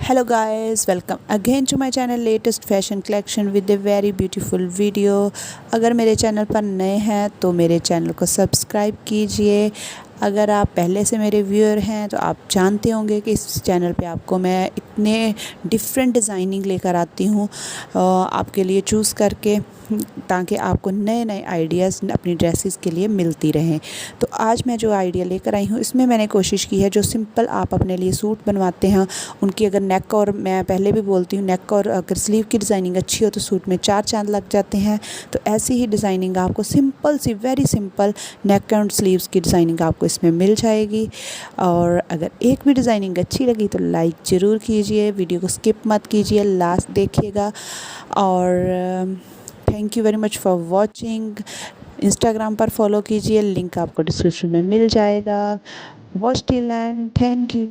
Hello guys, welcome again to my channel latest fashion collection with a very beautiful video। अगर मेरे channel पर नए हैं तो मेरे चैनल को सब्सक्राइब कीजिए। अगर आप पहले से मेरे व्यूअर हैं तो आप जानते होंगे कि इस चैनल पे आपको मैं इतने डिफरेंट डिज़ाइनिंग लेकर आती हूँ आपके लिए चूज़ करके, ताकि आपको नए नए आइडियाज़ अपनी ड्रेसेस के लिए मिलती रहें। तो आज मैं जो आइडिया लेकर आई हूँ इसमें मैंने कोशिश की है जो सिंपल आप अपने लिए सूट बनवाते हैं उनकी अगर नेक, और मैं पहले भी बोलती हूँ नेक और अगर स्लीव की डिज़ाइनिंग अच्छी हो तो सूट में 4 चांद लग जाते हैं। तो ऐसी ही डिज़ाइनिंग आपको सिंपल सी, very simple neck and sleeves की डिज़ाइनिंग आपको इसमें मिल जाएगी। और अगर एक भी डिज़ाइनिंग अच्छी लगी तो लाइक ज़रूर कीजिए, वीडियो को स्किप मत कीजिए, लास्ट देखिएगा। और thank you very much for watching. Instagram पर फॉलो कीजिए, लिंक आपको डिस्क्रिप्शन में मिल जाएगा। Watch till and thank you.